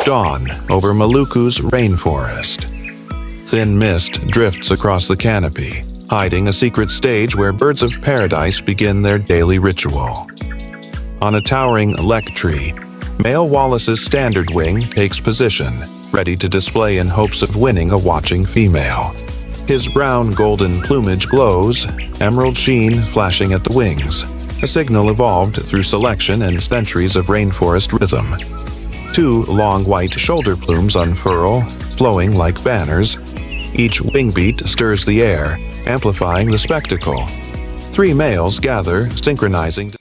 Dawn over Maluku's rainforest. Thin mist drifts across the canopy, hiding a secret stage where birds of paradise begin their daily ritual. On a towering lek tree, male Wallace's Standardwing takes position, ready to display in hopes of winning a watching female. His brown-golden plumage glows, emerald sheen flashing at the wings, a signal evolved through selection and centuries of rainforest rhythm. Two long white shoulder plumes unfurl, flowing like banners. Each wingbeat stirs the air, amplifying the spectacle. Three males gather, synchronizing.